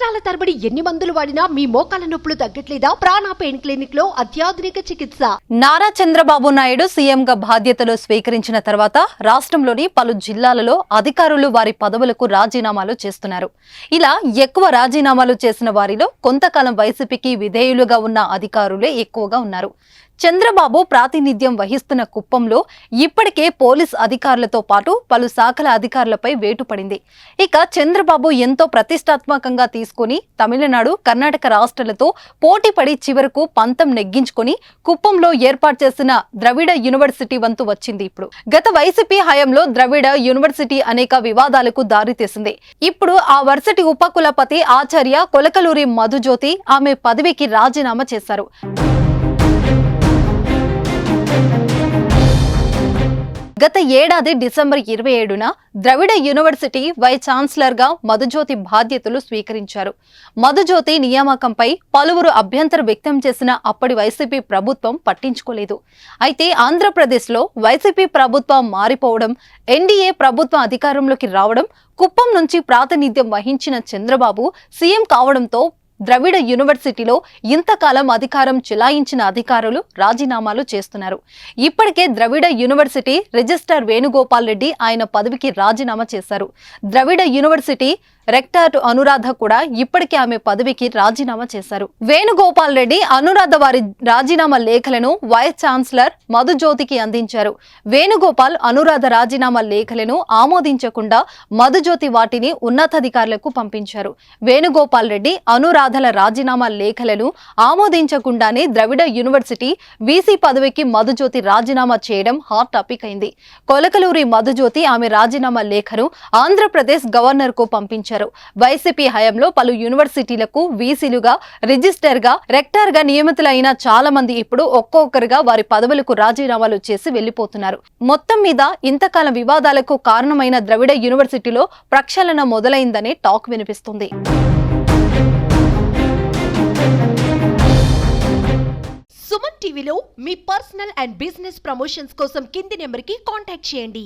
సంవత్సరాల తరబడి ఎన్ని మందులు వాడినా మీ మోకాల నొప్పులు తగ్గట్లేదా? ప్రాణ పెయిన్ క్లినిక్ లో అత్యాధునిక చికిత్స. నారా చంద్రబాబు నాయుడు సీఎంగా బాధ్యతలు స్వీకరించిన తర్వాత రాష్ట్రంలోని పలు జిల్లాలలో అధికారులు వారి పదవులకు రాజీనామాలు చేస్తున్నారు. ఇలా ఎక్కువ రాజీనామాలు చేసిన వారిలో కొంతకాలం వైసీపీకి విధేయులుగా ఉన్న అధికారులే ఎక్కువగా ఉన్నారు. చంద్రబాబు ప్రాతినిధ్యం వహిస్తున్న కుప్పంలో ఇప్పటికే పోలీస్ అధికారులతో పాటు పలు శాఖల అధికారులపై వేటు పడింది. ఇక చంద్రబాబు ఎంతో ప్రతిష్టాత్మకంగా తీసుకుని తమిళనాడు, కర్ణాటక రాష్ట్రాలతో పోటీపడి చివరకు పంతం నెగ్గించుకుని కుప్పంలో ఏర్పాటు చేసిన ద్రవిడ యూనివర్సిటీ వంతు వచ్చింది. ఇప్పుడు గత వైసీపీ హయాంలో ద్రవిడ యూనివర్సిటీ అనేక వివాదాలకు దారితీసింది. ఇప్పుడు ఆ వర్సిటీ ఉపకులపతి ఆచార్య కొలకలూరి మధుజ్యోతి ఆమె పదవికి రాజీనామా చేశారు. గత ఏడాది డిసెంబర్ 27న ద్రవిడ యూనివర్సిటీ వైస్ ఛాన్సలర్ గా మధుజ్యోతి బాధ్యతలు స్వీకరించారు. మధుజ్యోతి నియామకంపై పలువురు అభ్యంతరం వ్యక్తం చేసిన అప్పటి వైసీపీ ప్రభుత్వం పట్టించుకోలేదు. అయితే ఆంధ్రప్రదేశ్లో వైసీపీ ప్రభుత్వం మారిపోవడం, ఎన్డీఏ ప్రభుత్వం అధికారంలోకి రావడం, కుప్పం నుంచి ప్రాతినిధ్యం వహించిన చంద్రబాబు సీఎం కావడంతో ద్రవిడ యూనివర్సిటీలో ఇంతకాలం అధికారం చెలాయించిన అధికారులు రాజీనామాలు చేస్తున్నారు. ఇప్పటికే ద్రవిడ యూనివర్సిటీ రిజిస్ట్రార్ వేణుగోపాల్ రెడ్డి ఆయన పదవికి రాజీనామా చేశారు. ద్రవిడ యూనివర్సిటీ రెక్టర్ అనురాధ కూడా ఇప్పటికే ఆమె పదవికి రాజీనామా చేశారు. వేణుగోపాల్ రెడ్డి, అనురాధ వారి రాజీనామా లేఖలను వైస్ ఛాన్సలర్ మధుజ్యోతికి అందించారు. వేణుగోపాల్, అనురాధ రాజీనామా లేఖలను ఆమోదించకుండా మధుజ్యోతి వాటిని ఉన్నతాధికారులకు పంపించారు. వేణుగోపాల్ రెడ్డి, అనురాధల రాజీనామా లేఖలను ఆమోదించకుండానే ద్రవిడ యూనివర్సిటీ వీసీ పదవికి మధుజ్యోతి రాజీనామా చేయడం హాట్ టాపిక్ అయింది. కొలకలూరి మధుజ్యోతి ఆమె రాజీనామా లేఖను ఆంధ్రప్రదేశ్ గవర్నర్ కు పంపించారు. వైసీపీ హయాంలో పలు యూనివర్సిటీలకు వీసీలుగా, రిజిస్టర్ గా, రెక్టర్ గా నియమితులైన చాలా మంది ఇప్పుడు ఒక్కొక్కరుగా వారి పదవులకు రాజీనామాలు చేసి వెళ్లిపోతున్నారు. మొత్తం మీద ఇంతకాలం వివాదాలకు కారణమైన ద్రవిడ యూనివర్సిటీలో ప్రక్షాళన మొదలైందనే టాక్ వినిపిస్తుంది. సుమన్ టీవీలో మీ పర్సనల్ అండ్ బిజినెస్ ప్రమోషన్స్ కోసం కింది నెంబర్కి కాంటాక్ట్ చేయండి.